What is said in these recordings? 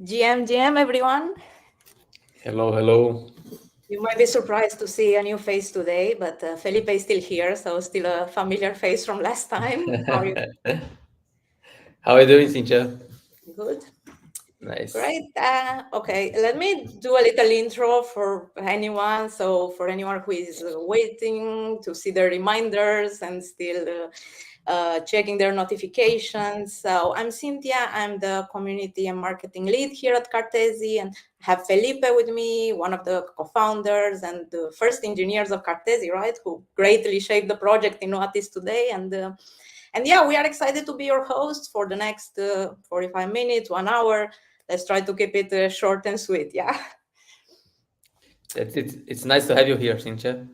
GM, everyone. Hello, hello. You might be surprised to see a new face today, but Felipe is still here, so still a familiar face from last time. How are you? How are you doing, Cynthia? Good. Nice. Great. Okay, let me do a little intro for anyone. So, for anyone who is waiting to see the reminders and still checking their notifications. So, I'm Cynthia. I'm the community and marketing lead here at Cartesi, and have Felipe with me, one of the co-founders and the first engineers of Cartesi, right? Who greatly shaped the project in what is today. And yeah, we are excited to be your host for the next 45 minutes, 1 hour. Let's try to keep it short and sweet. Yeah. It's nice to have you here, Cynthia.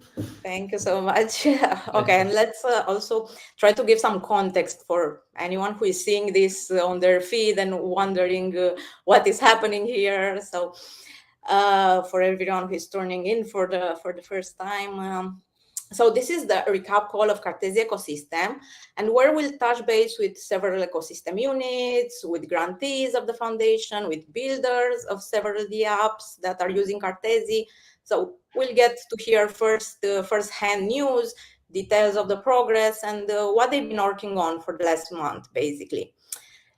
Thank you so much. Okay, and let's also try to give some context for anyone who is seeing this on their feed and wondering what is happening here. So, for everyone who is turning in for the first time, so this is the recap call of Cartesi ecosystem, and where we'll touch base with several ecosystem units, with grantees of the foundation, with builders of several dApps that are using Cartesi. So we'll get to hear first-hand news, details of the progress, and what they've been working on for the last month, basically.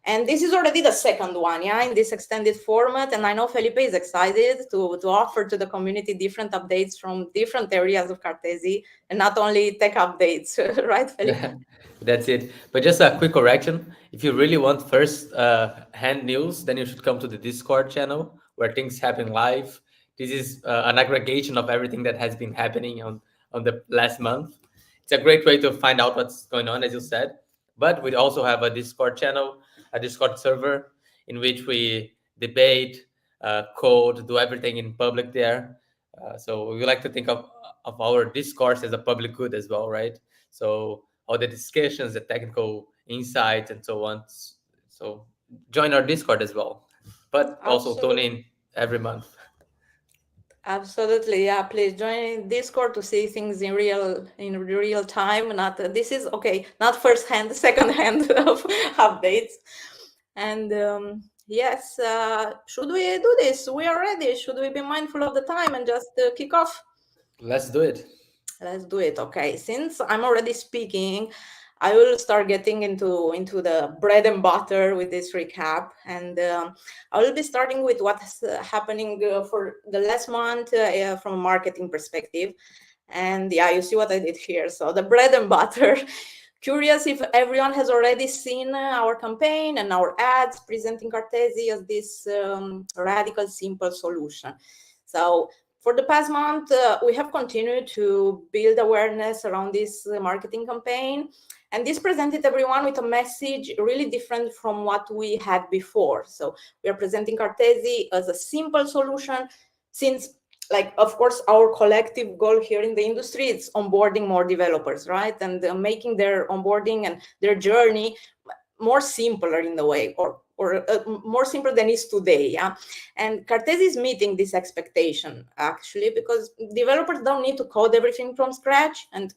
And this is already the second one, yeah, in this extended format. And I know Felipe is excited to offer to the community different updates from different areas of Cartesi and not only tech updates, right, Felipe? That's it. But just a quick correction. If you really want first hand news, then you should come to the Discord channel where things happen live. This is an aggregation of everything that has been happening on the last month. It's a great way to find out what's going on, as you said. But we also have a Discord channel, a Discord server in which we debate, code, do everything in public there. So we like to think of our discourse as a public good as well, right? So all the discussions, the technical insights, and so on. So join our Discord as well, but also tune Absolutely. in every month. Absolutely, yeah. Please join Discord to see things in real time. Not this is okay, not first hand, second hand of updates. And yes, should we do this? We are ready. Should we be mindful of the time and just kick off? Let's do it. Let's do it. Okay. Since I'm already speaking, I will start getting into the bread and butter with this recap, and I will be starting with what's happening for the last month from a marketing perspective. And yeah, you see what I did here. So the bread and butter. Curious if everyone has already seen our campaign and our ads presenting Cartesi as this radical, simple solution. So for the past month, we have continued to build awareness around this marketing campaign. And this presented everyone with a message really different from what we had before. So we are presenting Cartesi as a simple solution since, like, of course, our collective goal here in the industry is onboarding more developers, right? And making their onboarding and their journey more simpler in the way, or more simple than is today, yeah. And Cartesi is meeting this expectation actually because developers don't need to code everything from scratch. And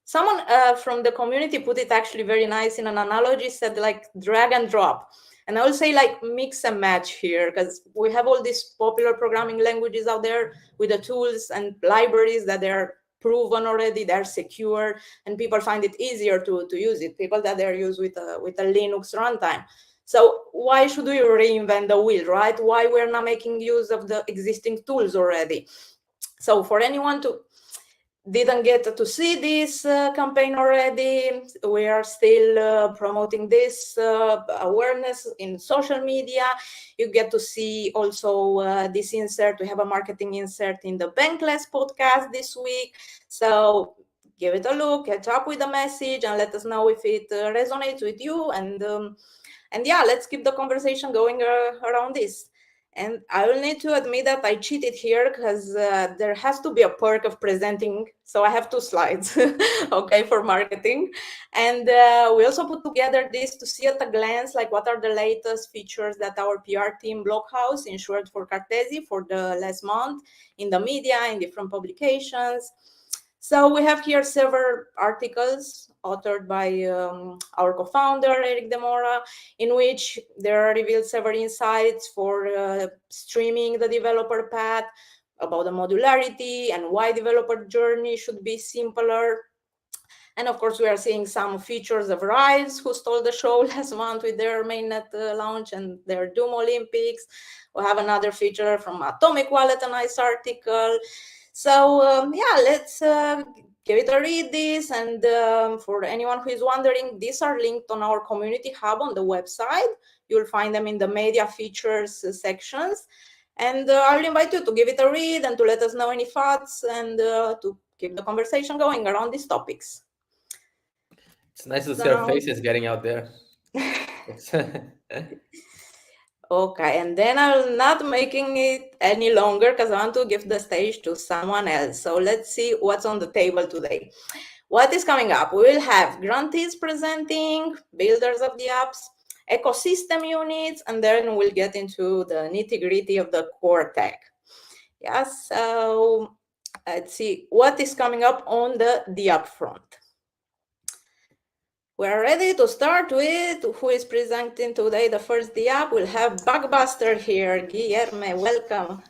someone from the community put it actually very nice in an analogy, said like drag and drop. And I will say like mix and match here, because we have all these popular programming languages out there with the tools and libraries that they're proven already, they're secure, and people find it easier to use it, people that they're used with a Linux runtime. So why should we reinvent the wheel, right? Why we're not making use of the existing tools already? So for anyone to didn't get to see this campaign already, we are still promoting this awareness in social media. You get to see also this insert. We have a marketing insert in the Bankless podcast this week. So give it a look, catch up with the message, and let us know if it resonates with you. And yeah, let's keep the conversation going around this. And I will need to admit that I cheated here because there has to be a perk of presenting. So I have 2 slides, okay, for marketing. And we also put together this to see at a glance, like what are the latest features that our PR team Blockhouse ensured for Cartesi for the last month in the media, in different publications. So we have here several articles authored by our co-founder, Eric Demora, in which there are revealed several insights for streaming the developer path, about the modularity and why developer journey should be simpler. And of course, we are seeing some features of Rise, who stole the show last month with their mainnet launch and their Doom Olympics. We have another feature from Atomic Wallet, a nice article. So yeah, let's give it a read this. And for anyone who is wondering, these are linked on our community hub on the website. You'll find them in the media features sections. And I'll invite you to give it a read and to let us know any thoughts and to keep the conversation going around these topics. It's nice to see our faces getting out there. Okay, and then I'm not making it any longer because I want to give the stage to someone else. So let's see what's on the table today. What is coming up? We will have grantees presenting, builders of the apps, ecosystem units, and then we'll get into the nitty-gritty of the core tech. Yes, so let's see what is coming up on the Upfront. We're ready to start with who is presenting today the first DApp. We'll have Bugbuster here. Guillermo, welcome.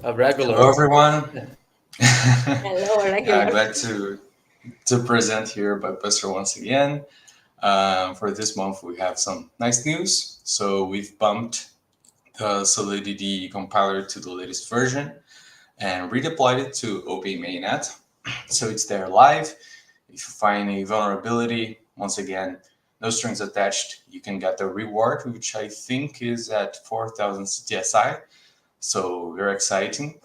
A regular. Hello, everyone. Hello, regular. Glad to present here Bugbuster once again. For this month, we have some nice news. So we've bumped the Solidity compiler to the latest version and redeployed it to OP mainnet. So it's there live. If you find a vulnerability, once again, no strings attached, you can get the reward, which I think is at 4,000 CTSI. So very exciting.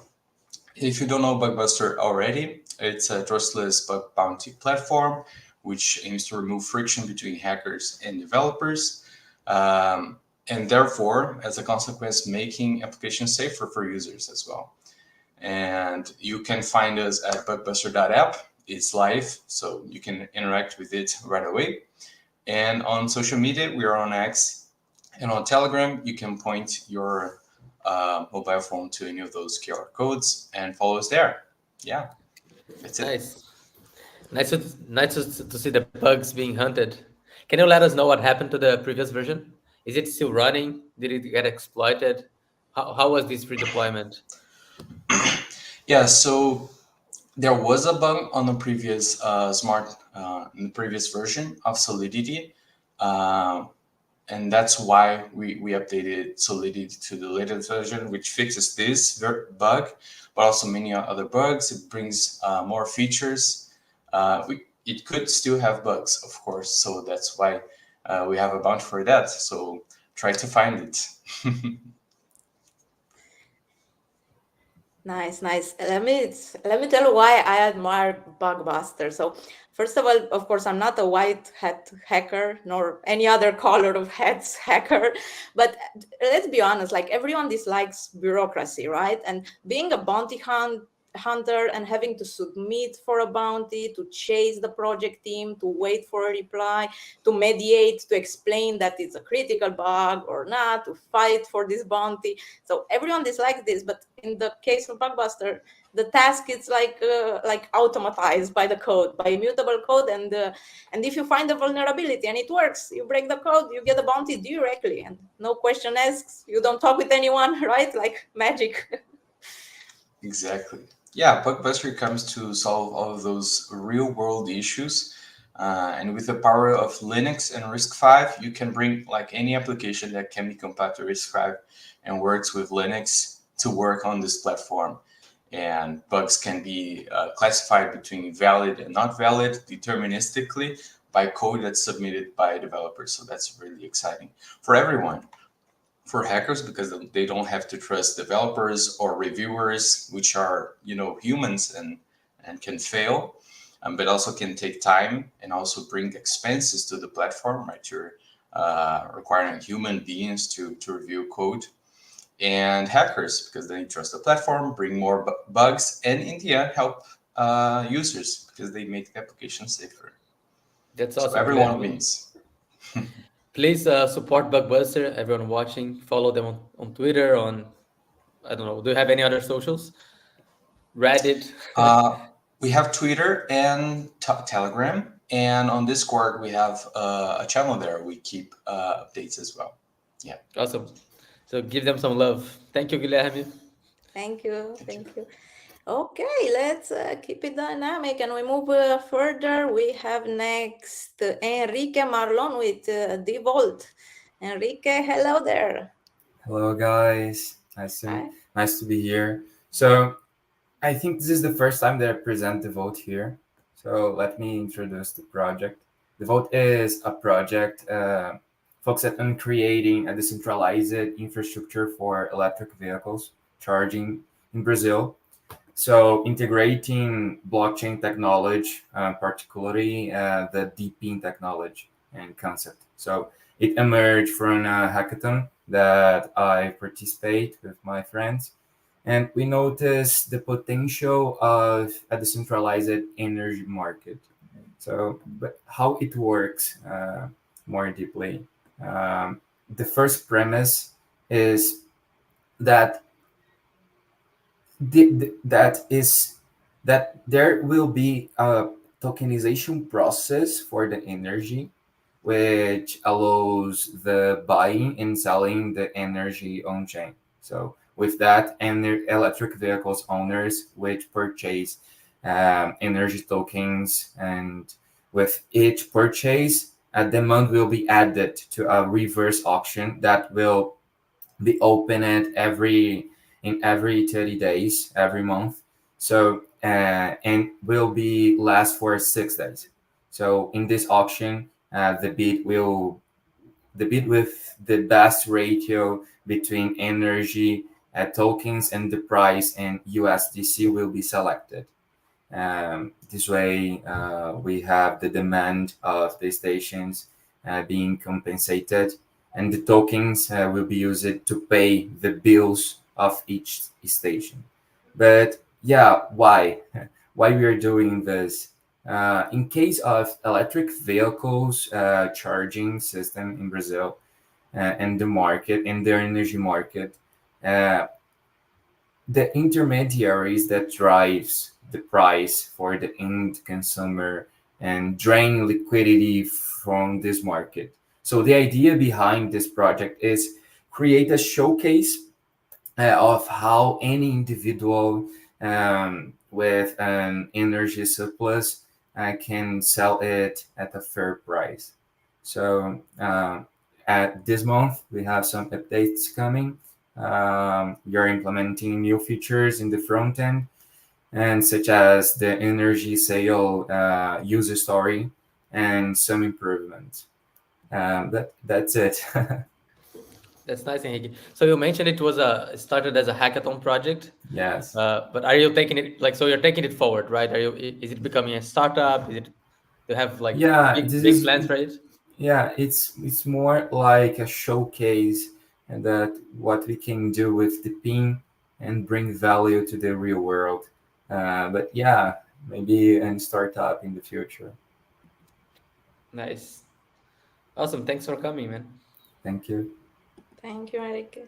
If you don't know Bugbuster already, it's a trustless bug bounty platform, which aims to remove friction between hackers and developers. And therefore, as a consequence, making applications safer for users as well. And you can find us at bugbuster.app. It's live, so you can interact with it right away. And on social media, we are on X and on Telegram. You can point your mobile phone to any of those QR codes and follow us there. Yeah, that's it. Nice to see the bugs being hunted. Can you let us know what happened to the previous version? Is it still running? Did it get exploited? How was this redeployment? Yeah, so there was a bug on the previous in the previous version of Solidity, and that's why we updated Solidity to the latest version, which fixes this bug, but also many other bugs. It brings more features. It could still have bugs, of course, so that's why we have a bounty for that. So try to find it. Nice. Let me tell you why I admire Bugbuster. So first of all, of course, I'm not a white hat hacker nor any other color of hats hacker, but let's be honest, like everyone dislikes bureaucracy, right? And being a bounty hunter and having to submit for a bounty, to chase the project team, to wait for a reply, to mediate, to explain that it's a critical bug or not, to fight for this bounty. So everyone dislikes this, but in the case of Bugbuster, the task is like automatized by the code, by immutable code, and if you find a vulnerability and it works, you break the code, you get a bounty directly, and no question asked. You don't talk with anyone, right? Like magic. Exactly. Yeah, Bugbuster comes to solve all of those real-world issues. And with the power of Linux and RISC-V, you can bring like any application that can be compiled to RISC-V and works with Linux to work on this platform. And bugs can be classified between valid and not valid deterministically by code that's submitted by developers. So that's really exciting for everyone. For hackers, because they don't have to trust developers or reviewers, which are humans and can fail, but also can take time and also bring expenses to the platform, right? You're requiring human beings to review code. And hackers, because they trust the platform, bring more bugs, and in the end help users because they make the application safer. That's awesome. So everyone wins. Please support Bugbuster. Everyone watching, follow them on Twitter, on, I don't know, do you have any other socials? Reddit? We have Twitter and Telegram, and on Discord we have a channel there. We keep updates as well. Yeah. Awesome. So give them some love. Thank you, Guilherme. Thank you. Thank you. Okay, let's keep it dynamic and we move further. We have next Enrique Marlon with DVault. Enrique, hello there. Hello, guys. Hi. Nice to be here. So, I think this is the first time that I present the vote here. So, let me introduce the project. The vote is a project focused on creating a decentralized infrastructure for electric vehicles charging in Brazil. So, integrating blockchain technology, particularly the DePIN technology and concept. So, it emerged from a hackathon that I participate with my friends, and we noticed the potential of a decentralized energy market. So, but how it works more deeply. The first premise is that that is that there will be a tokenization process for the energy which allows the buying and selling the energy on chain. So with that, electric vehicles owners which purchase energy tokens, and with each purchase, a demand will be added to a reverse auction that will be opened every 30 days every month. So and will be last for 6 days. So in this auction, the bid with the best ratio between energy tokens and the price and USDC will be selected. This way, we have the demand of the stations being compensated, and the tokens will be used to pay the bills of each station. But yeah, why? Why we are doing this? In case of electric vehicles charging system in Brazil and the market and the energy market, uh, the intermediaries that drives the price for the end consumer and drain liquidity from this market. So the idea behind this project is create a showcase of how any individual with an energy surplus can sell it at a fair price. So at this month, we have some updates coming. We are implementing new features in the front end, and such as the energy sale user story and some improvements. That's it. That's nice, Henrique. So you mentioned it was started as a hackathon project. Yes. But are you taking it so you're taking it forward, right? Is it becoming a startup? Is it you have like Yeah, big plans for it? yeah, it's more like a showcase and that what we can do with the pin and bring value to the real world. But yeah, maybe a startup in the future. Nice. Awesome. Thanks for coming, man. Thank you. Thank you, Enrique.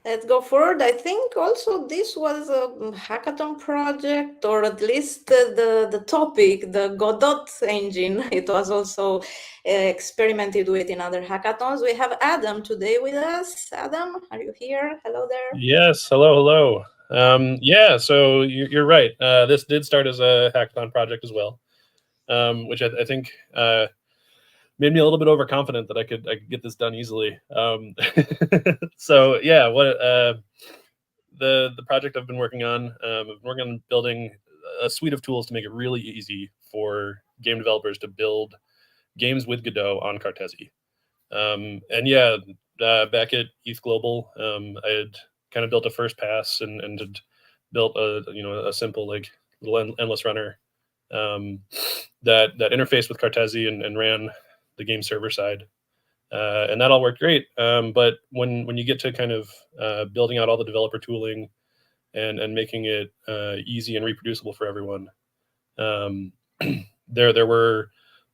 Let's go forward. I think also this was a hackathon project, or at least the topic, the Godot engine. It was also experimented with in other hackathons. We have Adam today with us. Adam, are you here? Hello there. Yes. Hello. Yeah. So you're right. This did start as a hackathon project as well, which I think made me a little bit overconfident that I could get this done easily. So yeah, what the project I've been working on, I've been working on building a suite of tools to make it really easy for game developers to build games with Gdau on Cartesi. And yeah, back at ETH Global, I had kind of built a first pass and had built a simple like little endless runner that interfaced with Cartesi and ran the game server side, and that all worked great. But when you get to kind of building out all the developer tooling and making it easy and reproducible for everyone, there were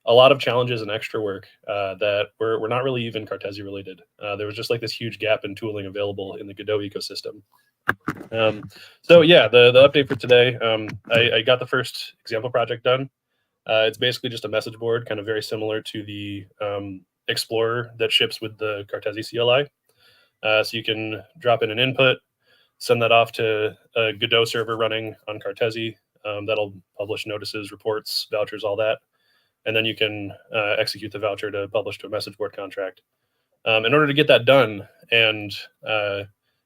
a lot of challenges and extra work that were not really even Cartesi related. There was just like this huge gap in tooling available in the Gdau ecosystem. So yeah, the update for today, I got the first example project done. It's basically just a message board, kind of very similar to the Explorer that ships with the Cartesi CLI. So you can drop in an input, send that off to a Gdau server running on Cartesi. That'll publish notices, reports, vouchers, all that. And then you can execute the voucher to publish to a message board contract. In order to get that done and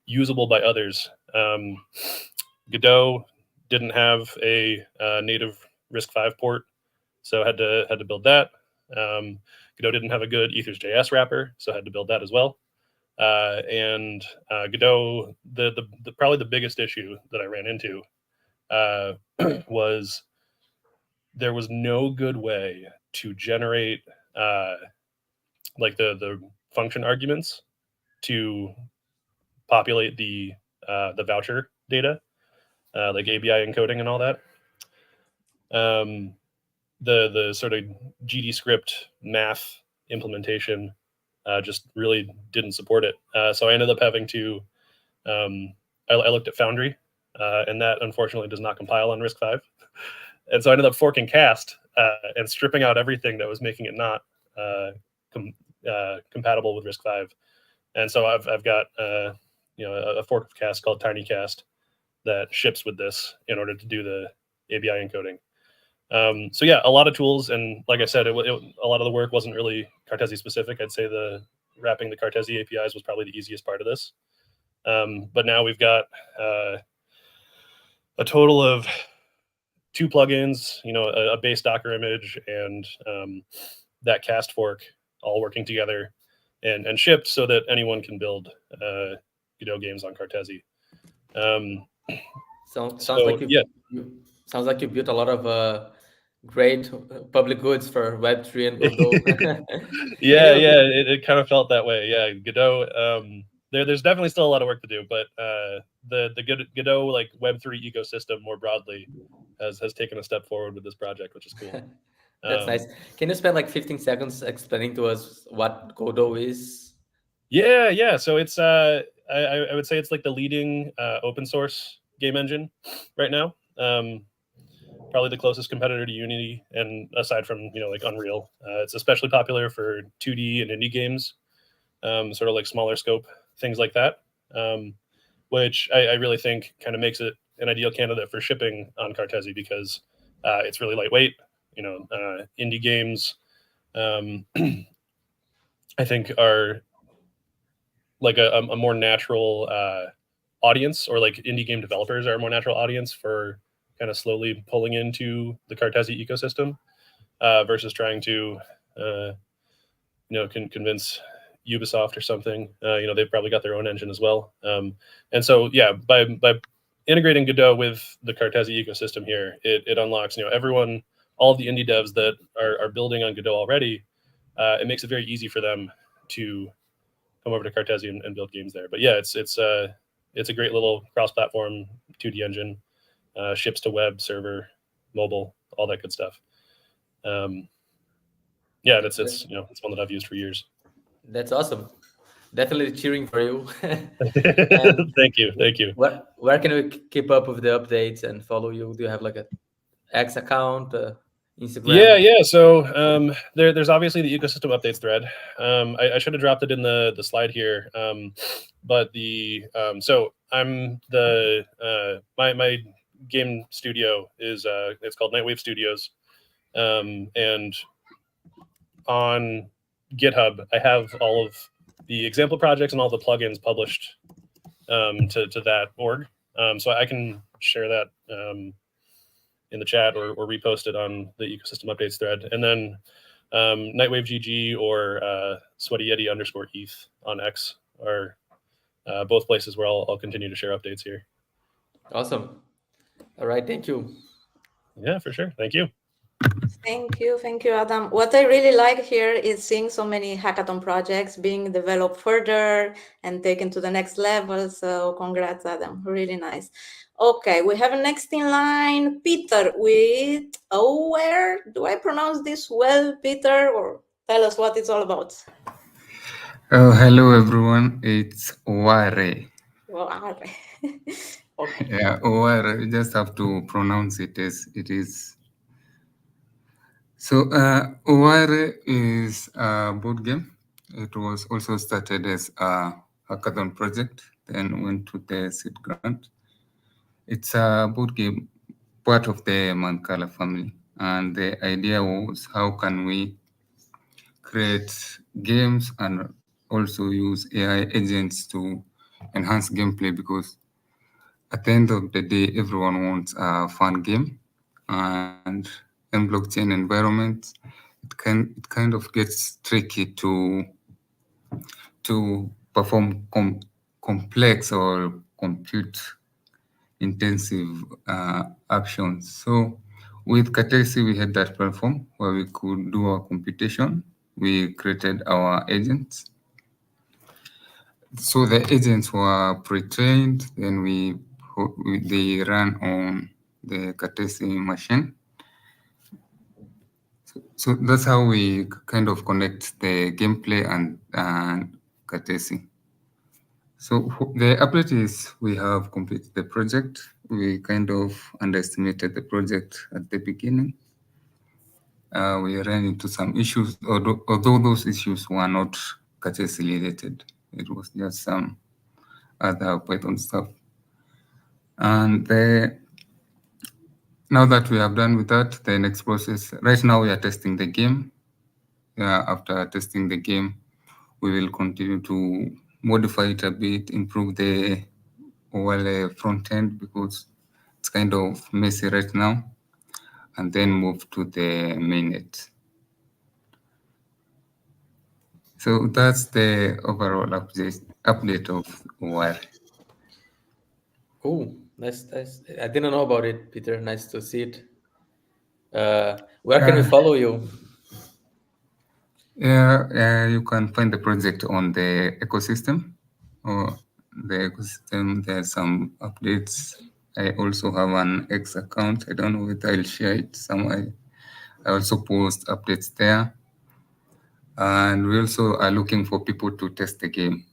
usable by others, Gdau didn't have a native RISC-V port, so had to build that. Gdau didn't have a good ethers.js wrapper, so had to build that as well. And Gdau, probably the biggest issue that I ran into was there was no good way to generate like the function arguments to populate the voucher data, like ABI encoding and all that. The sort of GD script math implementation just really didn't support it. So I ended up having to, I looked at Foundry, and that unfortunately does not compile on RISC-V. And so I ended up forking Cast and stripping out everything that was making it not compatible with RISC-V. And so I've got a fork of Cast called TinyCast that ships with this in order to do the ABI encoding. So yeah, a lot of tools, and like I said, a lot of the work wasn't really Cartesi specific. I'd say wrapping the Cartesi APIs was probably the easiest part of this. But now we've got a total of 2 plugins, a base Docker image and that Cast fork all working together and shipped so that anyone can build Gdau games on Cartesi. Sounds like you built a lot of great public goods for Web3 and Gdau. Yeah, it kind of felt that way. Yeah, Gdau. There's definitely still a lot of work to do, but the Gdau like Web3 ecosystem more broadly has taken a step forward with this project, which is cool. That's nice. Can you spend like 15 seconds explaining to us what Gdau is? Yeah. So it's I would say it's like the leading open source game engine right now. Probably the closest competitor to Unity, and aside from like Unreal, it's especially popular for 2D and indie games, sort of like smaller scope things like that, which I really think kind of makes it an ideal candidate for shipping on Cartesi because it's really lightweight. Indie games, I think are like a more natural audience, or like indie game developers are a more natural audience for kind of slowly pulling into the Cartesi ecosystem versus trying to, convince Ubisoft or something. They've probably got their own engine as well. And so, yeah, by integrating Gdau with the Cartesi ecosystem here, it unlocks, everyone, all of the indie devs that are building on Gdau already. It makes it very easy for them to come over to Cartesi and build games there. But yeah, it's a great little cross-platform 2D engine. Ships to web, server, mobile, all that good stuff. Yeah, it's one that I've used for years. That's awesome. Definitely cheering for you. Thank you. Where can we keep up with the updates and follow you? Do you have like a X account, Instagram? Yeah. So there's obviously the ecosystem updates thread. I should have dropped it in the slide here. But so I'm my game studio is it's called Nightwave Studios, and on GitHub I have all of the example projects and all the plugins published to that org, so I can share that in the chat or repost it on the ecosystem updates thread. And then Nightwave GG or Sweaty Yeti _ETH on X are both places where I'll continue to share updates here. Awesome. All right, thank you. Yeah, for sure. Thank you. Thank you, Adam. What I really like here is seeing so many hackathon projects being developed further and taken to the next level. So congrats, Adam. Really nice. Okay, we have next in line Peter with where do I pronounce this well, Peter? Or tell us what it's all about. Oh, hello everyone. It's Oware. Well, okay. Yeah, Oware. You just have to pronounce it as it is. So, Oware is a board game. It was also started as a hackathon project, then went to the seed grant. It's a board game, part of the Mancala family. And the idea was how can we create games and also use AI agents to enhance gameplay, because at the end of the day, everyone wants a fun game, and in blockchain environment, it kind of gets tricky to perform complex or compute intensive actions. So with Cartesi, we had that platform where we could do our computation. We created our agents. So the agents were pre-trained, then they ran on the Cartesi machine. So that's how we kind of connect the gameplay and Cartesi. So the update is we have completed the project. We kind of underestimated the project at the beginning. We ran into some issues, although those issues were not Cartesi related. It was just some other Python stuff. And now that we have done with that, the next process, right now we are testing the game. After testing the game, we will continue to modify it a bit, improve the front end, because it's kind of messy right now, and then move to the mainnet. So that's the overall update of Wire. Cool. Nice. I didn't know about it, Peter. Nice to see it. Where can we follow you? Yeah, you can find the project on the ecosystem. Or the ecosystem, there's some updates. I also have an X account. I don't know whether I'll share it somewhere. I also post updates there. And we also are looking for people to test the game.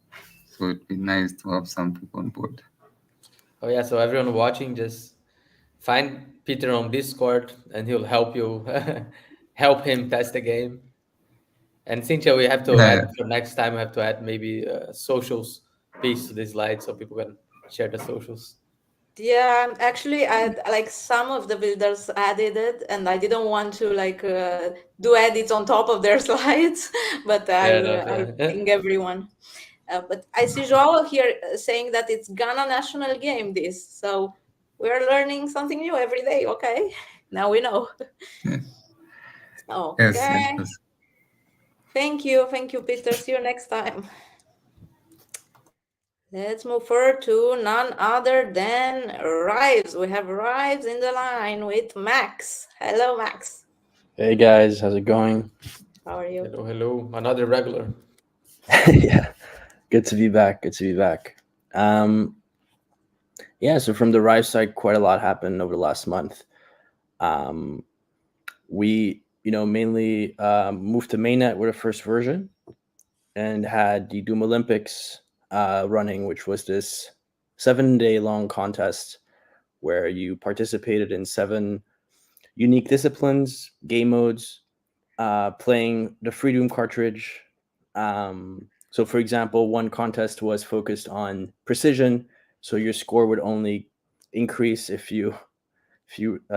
So it'd be nice to have some people on board. Oh yeah, so everyone watching, just find Peter on Discord and he'll help you help him test the game. And Cynthia, we have to add for next time, we have to add maybe socials piece to this slide so people can share the socials. Yeah, actually, like some of the builders added it, and I didn't want to like do edits on top of their slides, but I'll ping everyone. But I see Joao here saying that it's Ghana national game. So we're learning something new every day. Okay, now we know. Okay. Yes. Thank you, Peter. See you next time. Let's move forward to none other than Rives. We have Rives in the line with Max. Hello, Max. Hey guys, how's it going? How are you? Hello. Another regular. Yeah, good to be back. Yeah, so from the Rive side, quite a lot happened over the last month. We, mainly moved to mainnet with the first version and had the Doom Olympics running, which was this 7-day long contest where you participated in 7 unique disciplines, game modes, playing the Free Doom cartridge. So for example, one contest was focused on precision. So your score would only increase if you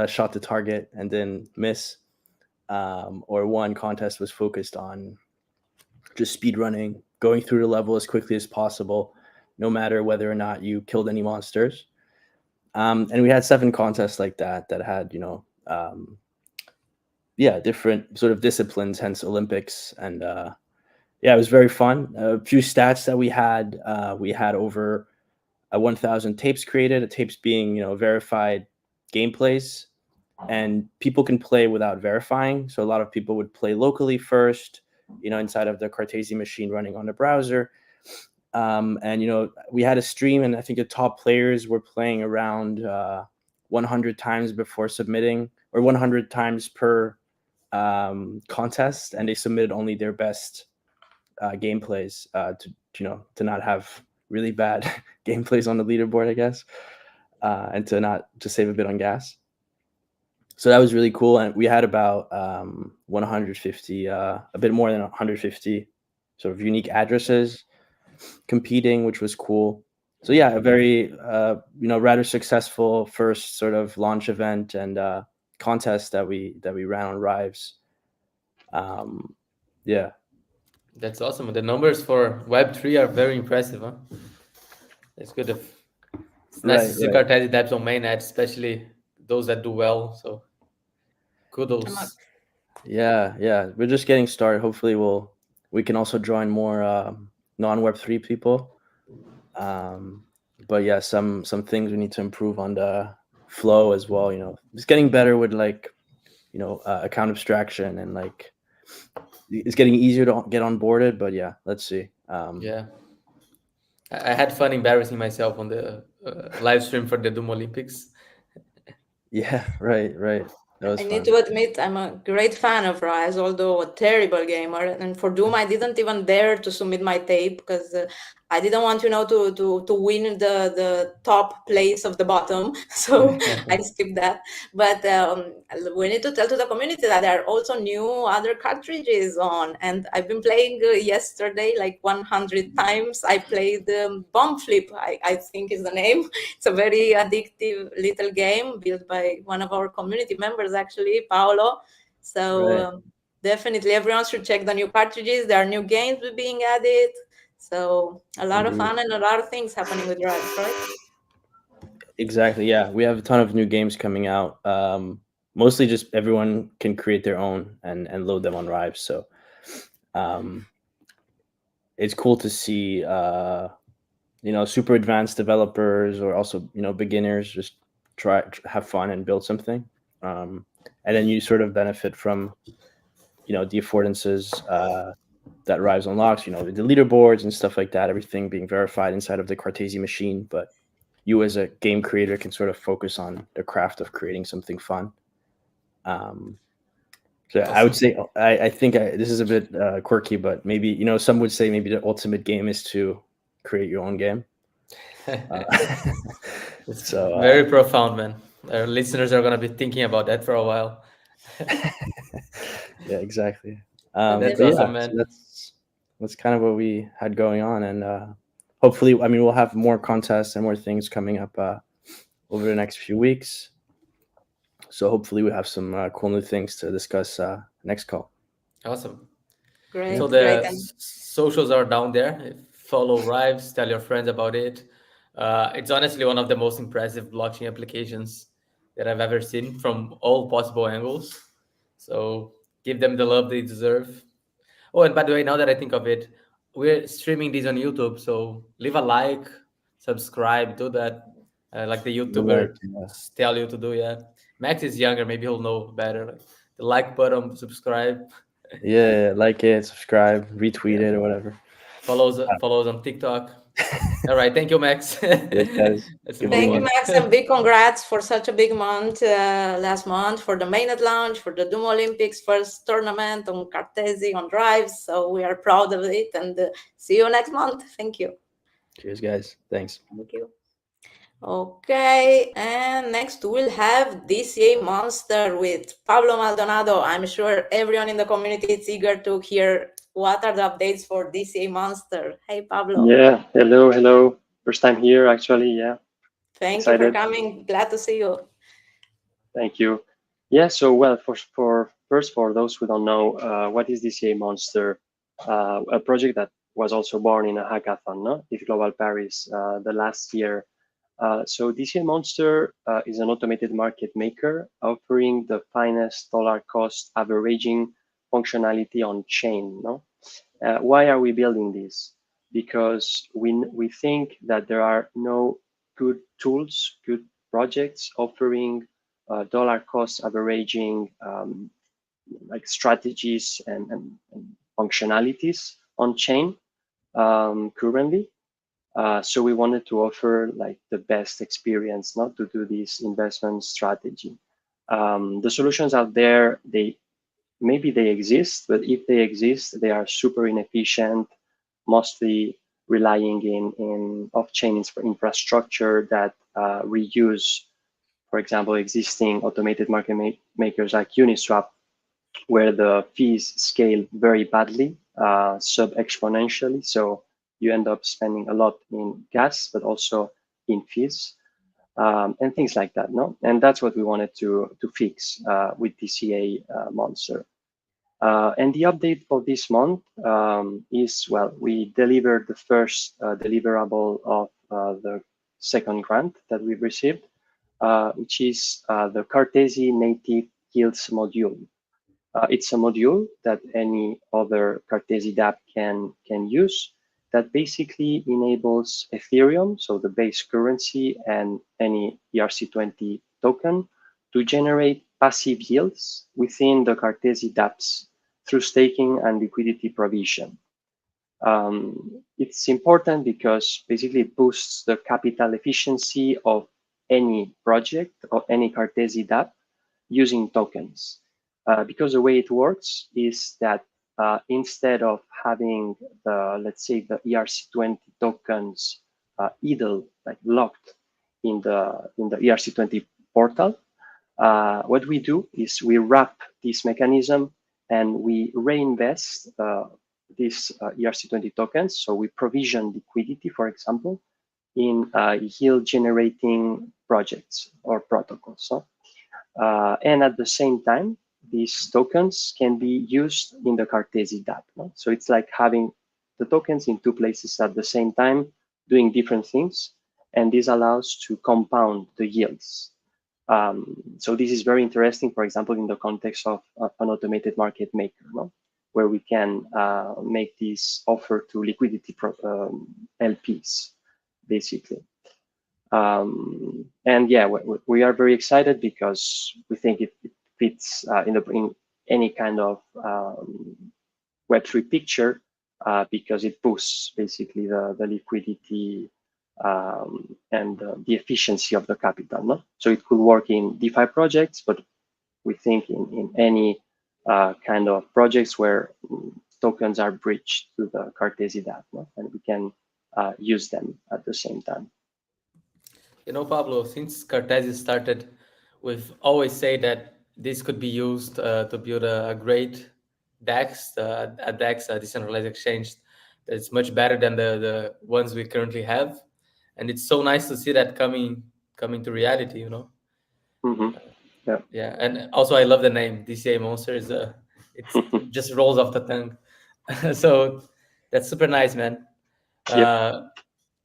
shot the target and then miss. Or one contest was focused on just speed running, going through the level as quickly as possible, no matter whether or not you killed any monsters. And we had 7 contests like that had, different sort of disciplines, hence Olympics. And it was very fun. A few stats that we had over 1,000 tapes created, tapes being, verified gameplays, and people can play without verifying. So a lot of people would play locally first, inside of the Cartesi machine running on the browser. And we had a stream, and I think the top players were playing around 100 times before submitting, or 100 times per contest, and they submitted only their best gameplays to not have really bad gameplays on the leaderboard, I guess, and to save a bit on gas. So that was really cool, and we had about 150, a bit more than 150 sort of unique addresses competing, which was cool. So yeah, a very rather successful first sort of launch event and contest that we ran on Rives. Yeah, That's awesome. The numbers for Web3 are very impressive, huh? It's good. It's nice to see Cartesi dApps on mainnet, especially those that do well. So kudos. Yeah. We're just getting started. Hopefully we can also join more non-Web3 people. But yeah, some things we need to improve on the flow as well. It's getting better with account abstraction, and it's getting easier to get onboarded. But yeah, let's see. Yeah, I had fun embarrassing myself on the live stream for the Doom Olympics. Yeah, right. I need to admit, I'm a great fan of Rise, although a terrible gamer. And for Doom, I didn't even dare to submit my tape because I didn't want, to win the top place of the bottom. So I skipped that. But we need to tell to the community that there are also new other cartridges on. And I've been playing yesterday like 100 times. I played Bomb Flip, I think is the name. It's a very addictive little game built by one of our community members, actually, Paolo. So definitely everyone should check the new cartridges. There are new games being added. So a lot of fun and a lot of things happening with Rives, right? Exactly. Yeah, we have a ton of new games coming out. Mostly just everyone can create their own and load them on Rives. So it's cool to see super advanced developers, or also beginners, just have fun and build something, and then you sort of benefit from the affordances that Rives unlocks, the leaderboards and stuff like that, everything being verified inside of the Cartesi machine. But you as a game creator can sort of focus on the craft of creating something fun. So awesome. I would say I think this is a bit quirky, but maybe some would say maybe the ultimate game is to create your own game. So very profound, man. Our listeners are going to be thinking about that for a while. Yeah, exactly. That's awesome, man. So that's kind of what we had going on, and hopefully, we'll have more contests and more things coming up over the next few weeks. So hopefully we have some cool new things to discuss next call. Awesome. Great. So the socials are down there. Follow Rives, tell your friends about it. It's honestly one of the most impressive blockchain applications that I've ever seen from all possible angles. So give them the love they deserve. Oh, and by the way, now that I think of it, we're streaming these on YouTube. So leave a like, subscribe, do that. Like the YouTuber tell you to do. Yeah. Max is younger. Maybe he'll know better. Like the like button, subscribe. Yeah, like it, subscribe, retweet it, or whatever. Follows on TikTok. All right, thank you, Max. Thank you, Max, and big congrats for such a big month last month, for the mainnet launch, for the Doom Olympics first tournament on Cartesi on Rives. So we are proud of it, and see you next month. Thank you. Cheers, guys. Thanks. Thank you. Okay, and next we'll have DCA Monster with Pablo Maldonado. I'm sure everyone in the community is eager to hear what are the updates for DCA Monster. Hey, Pablo. Yeah, hello. First time here, actually, yeah. Thank you for coming. Glad to see you. Thank you. Yeah, so well, for those who don't know, what is DCA Monster? A project that was also born in a hackathon, no? ItzlS Paris, the last year. So DCA Monster is an automated market maker offering the finest dollar cost averaging functionality on chain. No, why are we building this? Because we think that there are no good tools, good projects offering dollar cost averaging like strategies and functionalities on chain currently. So we wanted to offer like the best experience, not to do this investment strategy. The solutions out there, maybe they exist, but if they exist, they are super inefficient, mostly relying in off-chain infrastructure that reuse, for example, existing automated market makers like Uniswap, where the fees scale very badly, sub-exponentially. So you end up spending a lot in gas, but also in fees. And things like that, no? And that's what we wanted to fix with DCA Monster. And the update for this month is, well, we delivered the first deliverable of the second grant that we've received, which is the Cartesi native yields module. It's a module that any other Cartesi dApp can use that basically enables Ethereum, so the base currency, and any ERC20 token to generate passive yields within the Cartesi dApps through staking and liquidity provision. It's important because basically it boosts the capital efficiency of any project or any Cartesi dApp using tokens. Because the way it works is that instead of having the, let's say, the ERC20 tokens idle, like locked in the ERC20 portal, what we do is we wrap this mechanism and we reinvest these ERC20 tokens. So we provision liquidity, for example, in yield generating projects or protocols. So, and at the same time, these tokens can be used in the Cartesi dApp. No? So it's like having the tokens in two places at the same time, doing different things. And this allows to compound the yields. So this is very interesting, for example, in the context of an automated market maker, no? Where we can make this offer to liquidity LPs, basically. And yeah, we are very excited because we think it fits in any kind of Web3 picture because it boosts basically the liquidity and the efficiency of the capital. No? So it could work in DeFi projects, but we think in any kind of projects where tokens are bridged to the Cartesi dApp, no? And we can use them at the same time. You know, Pablo, since Cartesi started, we've always said that this could be used to build a great DEX, a DEX, a decentralized exchange that's much better than the ones we currently have. And it's so nice to see that coming to reality, you know? Mm-hmm. Yeah. Yeah, and also I love the name, DCA Monster. It just rolls off the tongue. So that's super nice, man.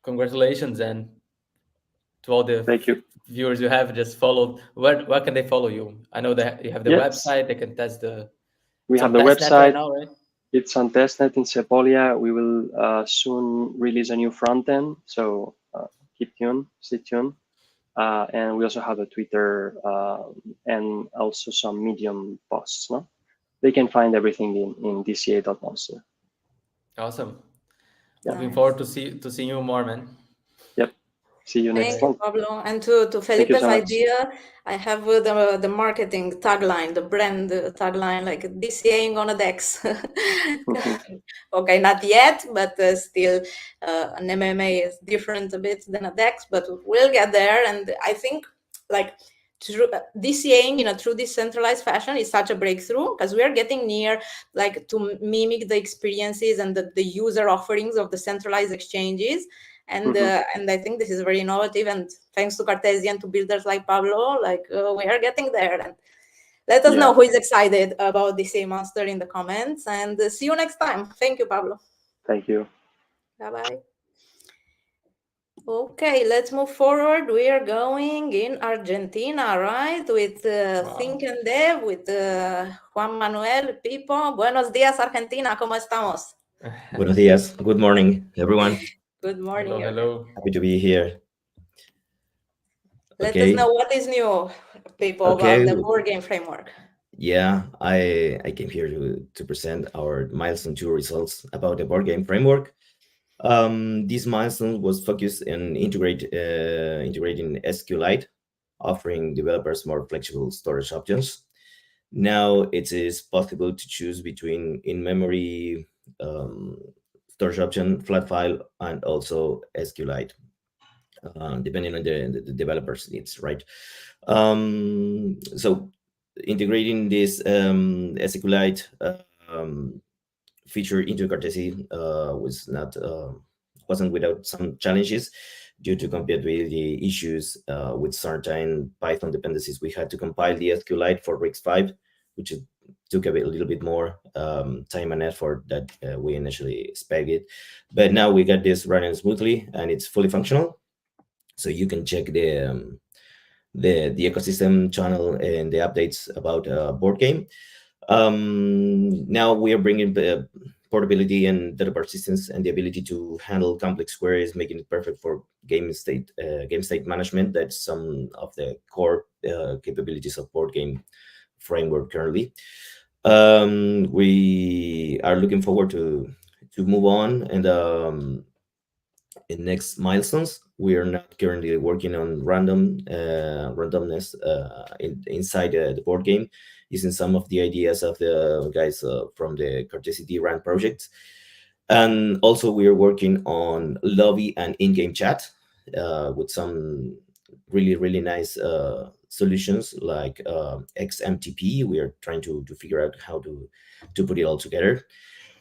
Congratulations, and to all the Thank you. viewers you have just followed. Where can they follow you? I know that you have the website. They can test the. We have the website right now, right? It's on testnet in Sepolia. We will soon release a new front end, so stay tuned. And we also have a Twitter and also some Medium posts. No, they can find everything in DCA.monster. Awesome. Yeah. Looking forward to see you more, man. Yep. See you next month. Pablo. And to Felipe's idea, I have the marketing tagline, the brand tagline, like DCAing on a DEX. Okay, not yet, but still an MMA is different a bit than a DEX, but we'll get there. And I think like DCAing in a true decentralized fashion is such a breakthrough because we are getting near like to mimic the experiences and the user offerings of the centralized exchanges. And and I think this is very innovative, and thanks to Cartesi and to builders like Pablo, like we are getting there. And let us know who is excited about DCA Monster in the comments, and see you next time. Thank you, Pablo. Thank you. Bye-bye. Okay, let's move forward. We are going in Argentina, right? With Think and Dev, with Juan Manuel, Pipo. Buenos días, Argentina. ¿Cómo estamos? Buenos días. Good morning, everyone. Good morning. Hello. Happy to be here. Let us know what is new, people, about the board game framework. Yeah, I came here to present our milestone 2 results about the board game framework. This milestone was focused on integrating SQLite, offering developers more flexible storage options. Now it is possible to choose between in-memory storage option, flat file, and also SQLite, depending on the developer's needs, right? So integrating this SQLite feature into Cartesi wasn't without some challenges due to compatibility issues with certain Python dependencies. We had to compile the SQLite for RIX5, which took a little bit more time and effort that we initially expected. But now we got this running smoothly and it's fully functional. So you can check the ecosystem channel and the updates about board game. Now we are bringing the portability and data persistence and the ability to handle complex queries, making it perfect for game state management. That's some of the core capabilities of board game framework currently. We are looking forward to move on and in next milestones. We are not currently working on randomness inside the board game, using some of the ideas of the guys from the Cartesi DRAN project. And also we are working on lobby and in-game chat with some really nice solutions like XMTP. We are trying to figure out how to put it all together.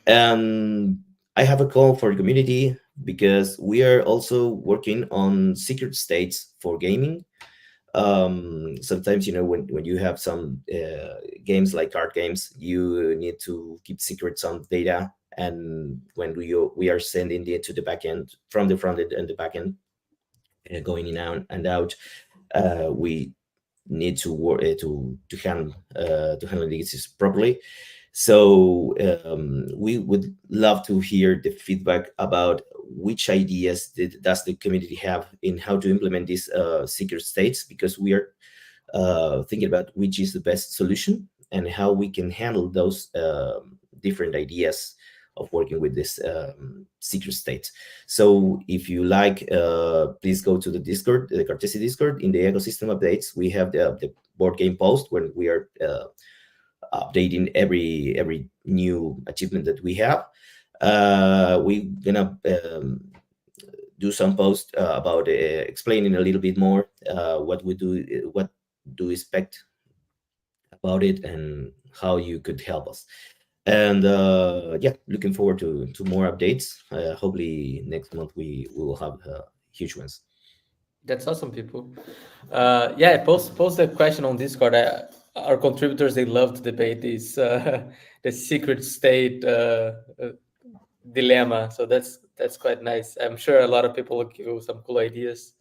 I have a call for the community because we are also working on secret states for gaming. Sometimes, when you have some games like card games, you need to keep secret some data. And when we are sending it to the backend from the front end and the backend, going in and out, we need to work to handle this properly. So we would love to hear the feedback about which ideas does the community have in how to implement these secret states, because we are thinking about which is the best solution and how we can handle those different ideas of working with this secret state. So if you like, please go to the Discord, the Cartesi Discord. In the ecosystem updates, we have the board game post when we are updating every new achievement that we have. We're gonna do some post about explaining a little bit more what we do expect about it and how you could help us. And yeah, looking forward to more updates. Hopefully next month we will have huge ones. That's awesome, people. Yeah, post the question on Discord. Our contributors, they love to debate this the secret state dilemma. So that's quite nice. I'm sure a lot of people will give some cool ideas.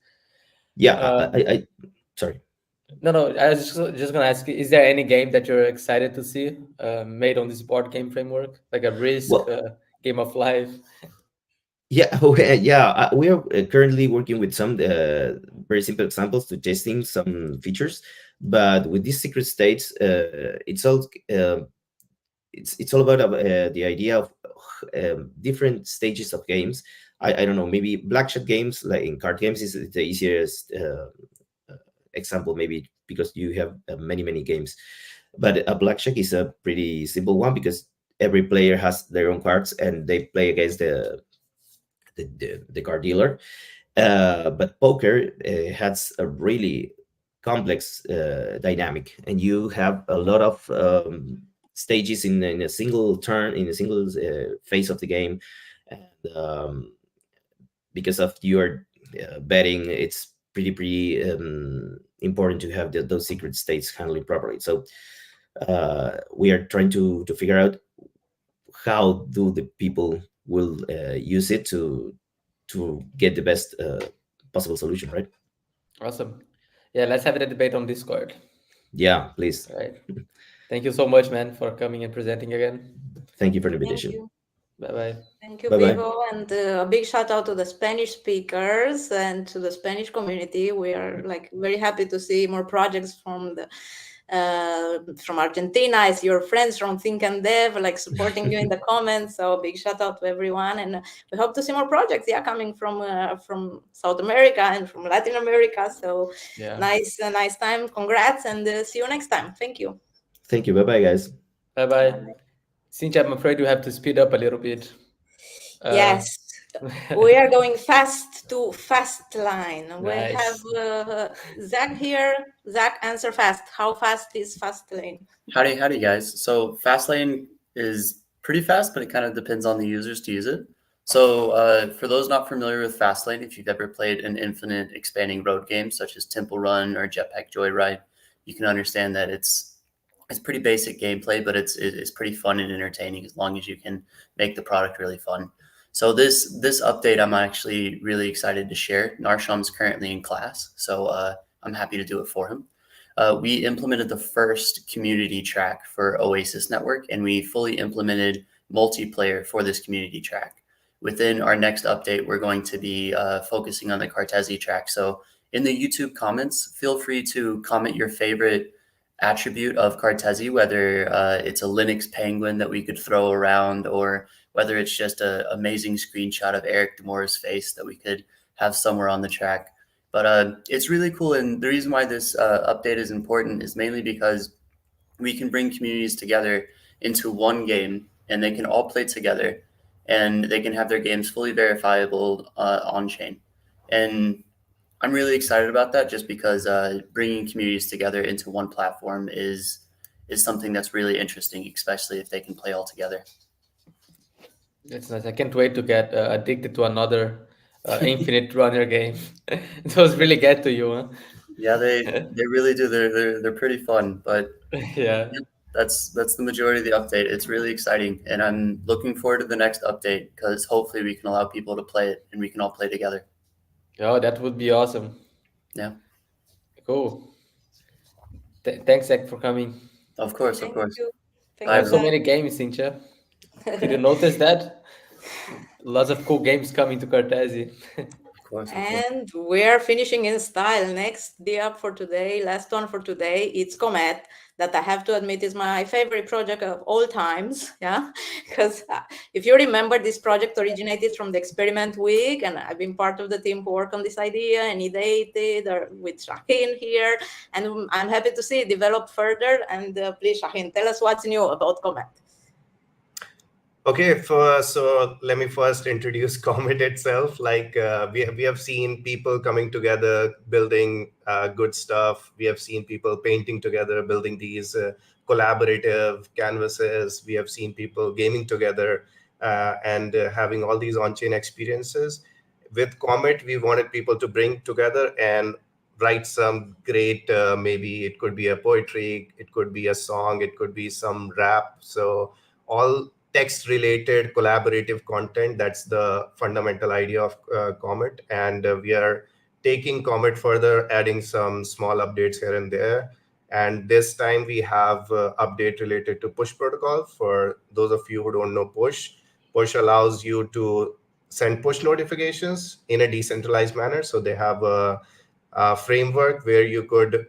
Yeah, I sorry. No, I was just gonna ask you, is there any game that you're excited to see made on this board game framework, like a Risk, Game of Life? Yeah, yeah. We are currently working with some very simple examples to testing some features, but with these secret states, it's all about the idea of different stages of games. I don't know, maybe blackjack games, like in card games, is the easiest example, maybe because you have many games. But a blackjack is a pretty simple one because every player has their own cards and they play against the card dealer. But poker has a really complex dynamic, and you have a lot of stages in a single turn, in a single phase of the game. And because of your betting, it's pretty important to have those secret states handling properly. So we are trying to figure out how do the people will use it to get the best possible solution, right? Awesome. Yeah, let's have a debate on Discord. Yeah, please. All right. Thank you so much, man, for coming and presenting again. Thank you for the invitation. Bye-bye. Thank you, Bye-bye. Vivo, and a big shout out to the Spanish speakers and to the Spanish community. We are like very happy to see more projects from from Argentina. I see your friends from Think and Dev like supporting you in the comments. So big shout out to everyone, and we hope to see more projects. Yeah, coming from South America and from Latin America. So Yeah. nice time. Congrats, and see you next time. Thank you. Thank you. Bye bye, guys. Bye bye. Cynthia, I'm afraid you have to speed up a little bit. Yes. We are going fast to Fastlane. We Nice. have Zach here. Zach, answer fast. How fast is Fastlane? Howdy, guys. So Fastlane is pretty fast, but it kind of depends on the users to use it. So for those not familiar with Fastlane, if you've ever played an infinite expanding road game such as Temple Run or Jetpack Joyride, you can understand that it's pretty basic gameplay, but it's pretty fun and entertaining as long as you can make the product really fun. So this update, I'm actually really excited to share. Narsham's currently in class, so I'm happy to do it for him. We implemented the first community track for Oasis Network, and we fully implemented multiplayer for this community track. Within our next update, we're going to be focusing on the Cartesi track. So in the YouTube comments, feel free to comment your favorite attribute of Cartesi, whether it's a Linux penguin that we could throw around, or whether it's just an amazing screenshot of Eric Demora's face that we could have somewhere on the track. But it's really cool, and the reason why this update is important is mainly because we can bring communities together into one game, and they can all play together, and they can have their games fully verifiable on-chain. And I'm really excited about that, just because bringing communities together into one platform is something that's really interesting, especially if they can play all together. That's nice. I can't wait to get addicted to another infinite runner game. Those really get to you, huh? Yeah, they really do. They're pretty fun, but Yeah. that's the majority of the update. It's really exciting, and I'm looking forward to the next update because hopefully we can allow people to play it and we can all play together. Oh, that would be awesome. Yeah. Cool. Thanks, Zach, for coming. Of course. Thank you. I have so many games, Cynthia. Did you notice that? Lots of cool games coming to Cartesi. Of course. And we're finishing in style. Next DApp for today, last one for today, it's Comet, that I have to admit is my favorite project of all times. Yeah, because if you remember, this project originated from the experiment week, and I've been part of the team who worked on this idea and ideated with Shaheen here, and I'm happy to see it develop further. And please, Shaheen, tell us what's new about Comet. Okay, so let me first introduce Comet itself. Like we have seen people coming together, building good stuff. We have seen people painting together, building these collaborative canvases. We have seen people gaming together and having all these on-chain experiences. With Comet, we wanted people to bring together and write some great, maybe it could be a poetry, it could be a song, it could be some rap. So all text-related collaborative content. That's the fundamental idea of Comet. And we are taking Comet further, adding some small updates here and there. And this time we have update related to push protocol. For those of you who don't know push allows you to send push notifications in a decentralized manner. So they have a framework where you could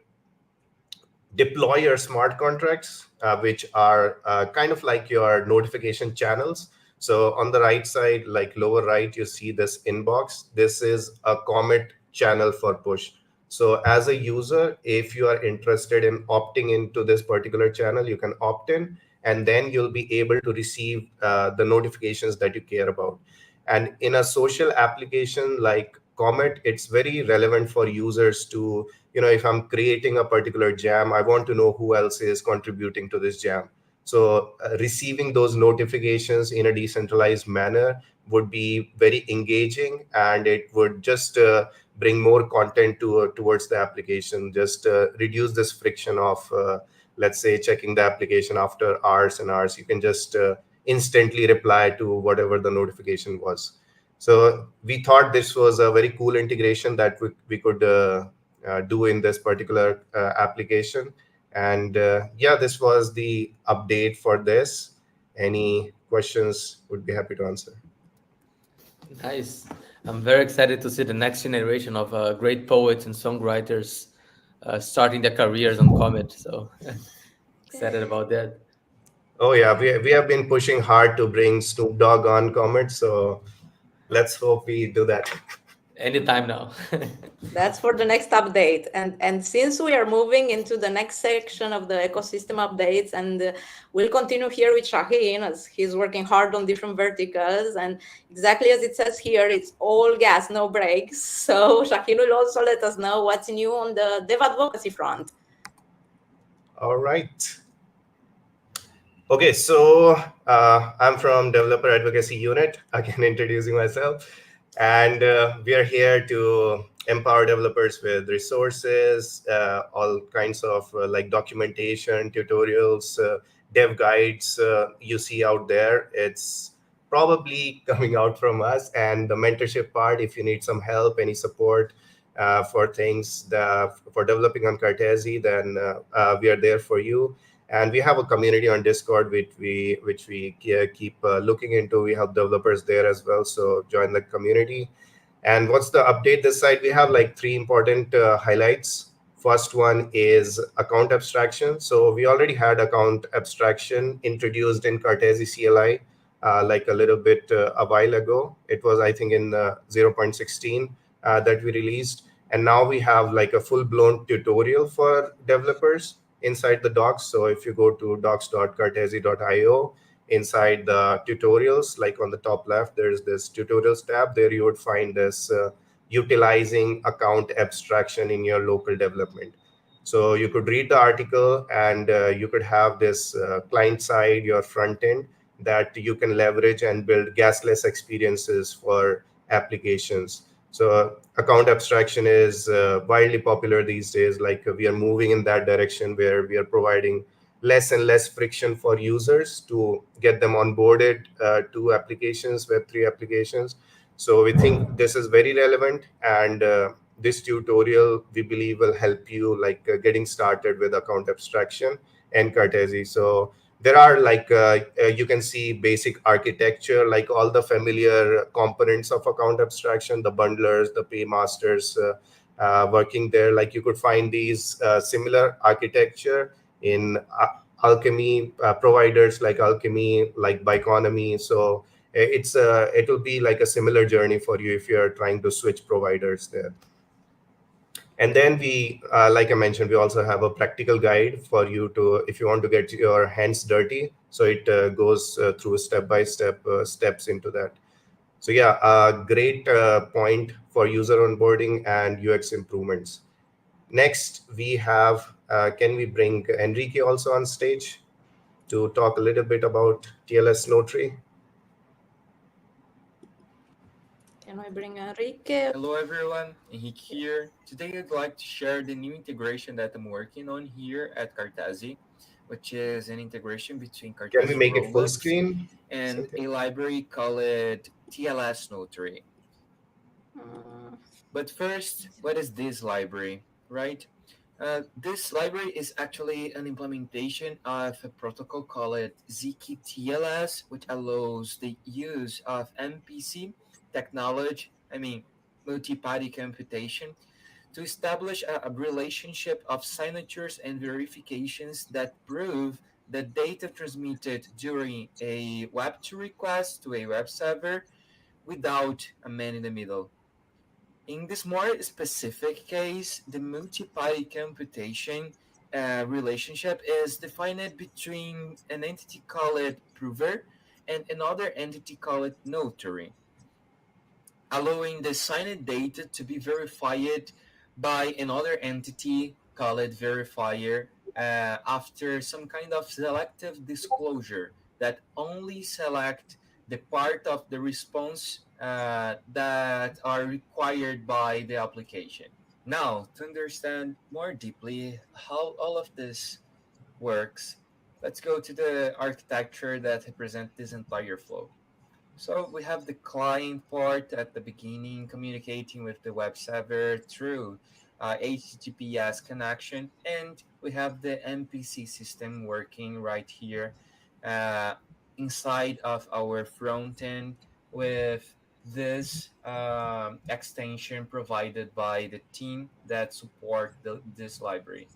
deploy your smart contracts, which are kind of like your notification channels. So on the right side, like lower right, you see this inbox. This is a Comet channel for push. So as a user, if you are interested in opting into this particular channel, you can opt in, and then you'll be able to receive the notifications that you care about. And in a social application like Comet, it's very relevant for users to, if I'm creating a particular jam, I want to know who else is contributing to this jam. So receiving those notifications in a decentralized manner would be very engaging, and it would just bring more content towards the application, just reduce this friction of, let's say, checking the application after hours and hours. You can just instantly reply to whatever the notification was. So we thought this was a very cool integration that we could do in this particular application. And yeah, this was the update for this. Any questions, would be happy to answer. Nice. I'm very excited to see the next generation of great poets and songwriters starting their careers on Comet. So excited about that. Oh yeah, we have been pushing hard to bring Snoop Dogg on Comet, so let's hope we do that. Anytime now. That's for the next update. And since we are moving into the next section of the ecosystem updates, and we'll continue here with Shaheen as he's working hard on different verticals. And exactly as it says here, it's all gas, no brakes. So Shaheen will also let us know what's new on the dev advocacy front. All right. Okay, so I'm from Developer Advocacy Unit, again introducing myself. And we are here to empower developers with resources, all kinds of like documentation, tutorials, dev guides you see out there. It's probably coming out from us. And the mentorship part, if you need some help, any support for things for developing on Cartesi, then we are there for you. And we have a community on Discord, which we keep looking into. We help developers there as well. So join the community. And what's the update this side? We have like 3 important highlights. First one is account abstraction. So we already had account abstraction introduced in Cartesi CLI like a little bit a while ago. It was, I think, in 0.16 that we released. And now we have like a full-blown tutorial for developers inside the docs. So if you go to docs.cartesi.io, inside the tutorials, like on the top left, there's this tutorials tab. There you would find this utilizing account abstraction in your local development. So you could read the article, and you could have this client side, your front end, that you can leverage and build gasless experiences for applications. So account abstraction is widely popular these days. Like we are moving in that direction where we are providing less and less friction for users to get them onboarded to applications, Web3 applications. So we think this is very relevant, and this tutorial, we believe, will help you like getting started with account abstraction and Cartesi. So there are like, you can see basic architecture, like all the familiar components of account abstraction, the bundlers, the paymasters working there. Like you could find these similar architecture in Alchemy providers like Alchemy, like Biconomy. So it will be like a similar journey for you if you're trying to switch providers there. And then we, like I mentioned, we also have a practical guide for you to, if you want to get your hands dirty. So it goes through step-by-step steps into that. So yeah, a great point for user onboarding and UX improvements. Next, we have, can we bring Enrique also on stage to talk a little bit about TLS Notary? Can I bring Enrique? Hello everyone, Enrique here. Today I'd like to share the new integration that I'm working on here at Cartesi, which is an integration between Cartesi Can we make it full rollups screen? and a library called TLS Notary. But first, what is this library, right? This library is actually an implementation of a protocol called ZK-TLS, which allows the use of MPC technology, multi-party computation, to establish a relationship of signatures and verifications that prove the data transmitted during a Web2 request to a web server without a man in the middle. In this more specific case, the multi-party computation relationship is defined between an entity called prover and another entity called notary, allowing the signed data to be verified by another entity called verifier after some kind of selective disclosure that only select the part of the response that are required by the application. Now, to understand more deeply how all of this works, let's go to the architecture that represents this entire flow. So we have the client part at the beginning communicating with the web server through HTTPS connection, and we have the MPC system working right here inside of our front end with this extension provided by the team that support this library.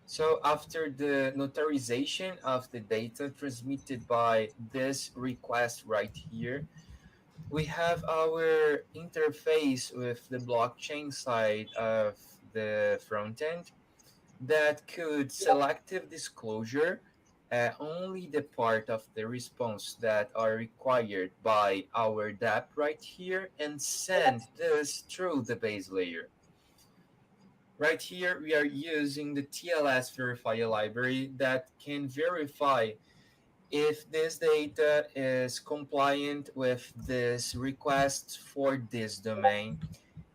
So after the notarization of the data transmitted by this request right here, we have our interface with the blockchain side of the front end that could selective disclosure only the part of the response that are required by our dApp right here and send this through the base layer. Right here, we are using the TLS verifier library that can verify if this data is compliant with this request for this domain,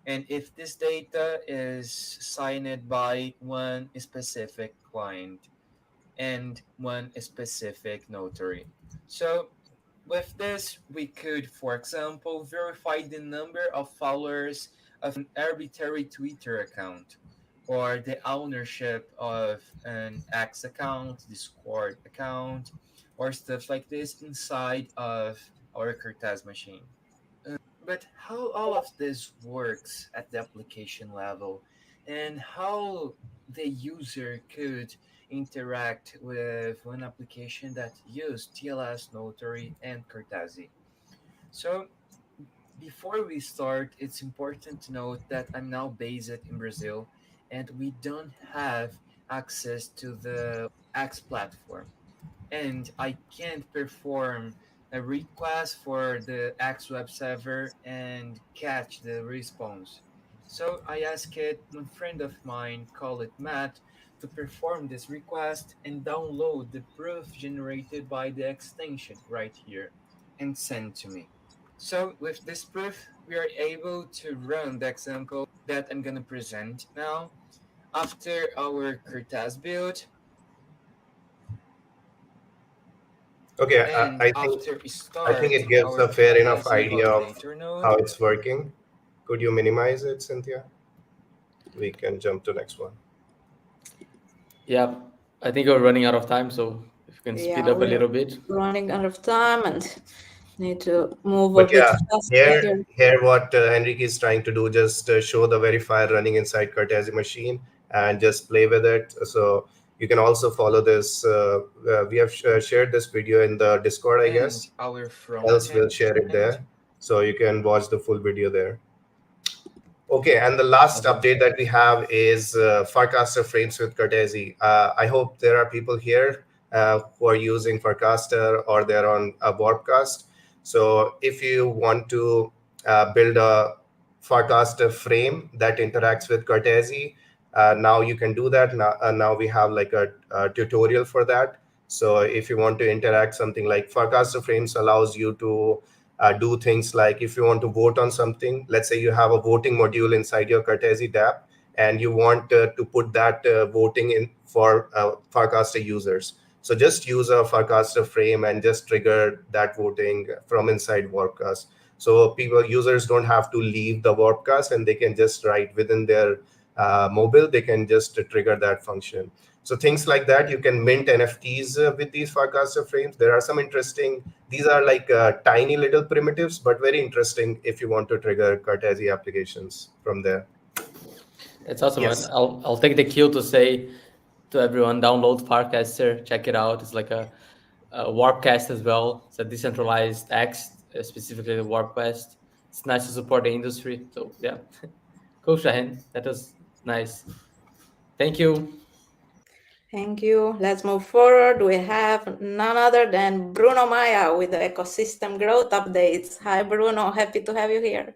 and if this data is signed by one specific client and one specific notary. So with this, we could, for example, verify the number of followers of an arbitrary Twitter account, or the ownership of an X account, Discord account, or stuff like this inside of our Cartesi machine. But how all of this works at the application level, and how the user could interact with one application that use TLS, Notary, and Cartesi. So before we start, it's important to note that I'm now based in Brazil, and we don't have access to the X platform, and I can't perform a request for the X web server and catch the response. So I asked one friend of mine, call it Matt, to perform this request and download the proof generated by the extension right here and send to me. So with this proof, we are able to run the example that I'm going to present now. After our Cartesi build, Okay, and I after we think start it gives our a fair enough Cartesi idea of validator node, how it's working. Could you minimize it, Cynthia? We can jump to next one. Yeah, I think we're running out of time, so if you can speed up a little bit. Running out of time and need to move But a bit yeah, faster here what Enrique is trying to do, just show the verifier running inside Cartesi machine and just play with it. So you can also follow this. We have shared this video in the Discord, I guess. our front Else we'll share it there. So you can watch the full video there. Okay, and the last update that we have is Farcaster frames with Cartesi. I hope there are people here who are using Farcaster or they're on a Warpcast. So if you want to build a Farcaster frame that interacts with Cartesi, now you can do that. Now we have like a tutorial for that. So if you want to interact something like Farcaster frames allows you to do things like if you want to vote on something, let's say you have a voting module inside your Cartesi dApp, and you want to put that voting in for Farcaster users. So just use a Farcaster frame and just trigger that voting from inside Warpcast. So users don't have to leave the Warpcast, and they can just write within their mobile, they can just trigger that function. So things like that, you can mint NFTs with these Farcaster frames. There are some interesting, these are like tiny little primitives, but very interesting if you want to trigger Cartesi applications from there. It's awesome. Yes. I'll take the cue to say to everyone, download Farcaster, check it out. It's like a Warpcast as well. It's a decentralized X, specifically the Warpcast. It's nice to support the industry. So yeah, cool, Shahin. That was nice. Thank you. Thank you. Let's move forward. We have none other than Bruno Maya with the ecosystem growth updates. Hi, Bruno. Happy to have you here.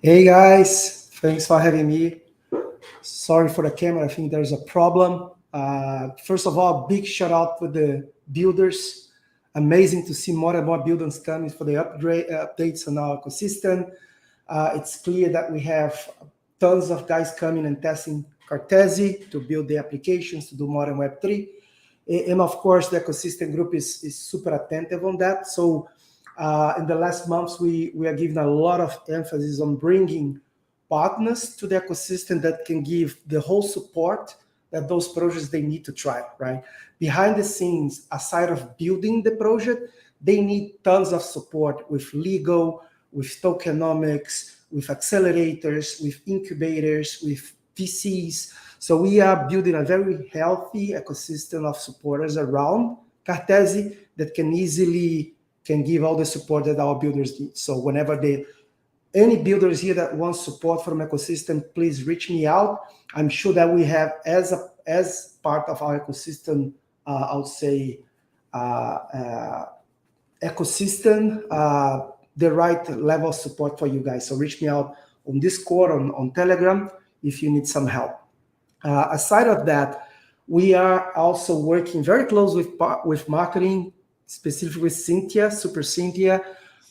Hey, guys. Thanks for having me. Sorry for the camera. I think there's a problem. First of all, big shout out to the builders. Amazing to see more and more builders coming for the updates on our ecosystem. It's clear that we have tons of guys coming and testing Cartesi to build the applications to do modern Web3. And of course, the ecosystem group is super attentive on that. So in the last months, we are giving a lot of emphasis on bringing partners to the ecosystem that can give the whole support that those projects they need to try, right? Behind the scenes, aside of building the project, they need tons of support with legal, with tokenomics, with accelerators, with incubators, with VCs. So we are building a very healthy ecosystem of supporters around Cartesi that can give all the support that our builders need. So whenever any builders here that want support from ecosystem, please reach me out. I'm sure that we have as part of our ecosystem, I would say, ecosystem, the right level of support for you guys. So reach me out on Discord, on Telegram, if you need some help. Aside of that, we are also working very close with marketing, specifically with Cynthia, Super Cynthia,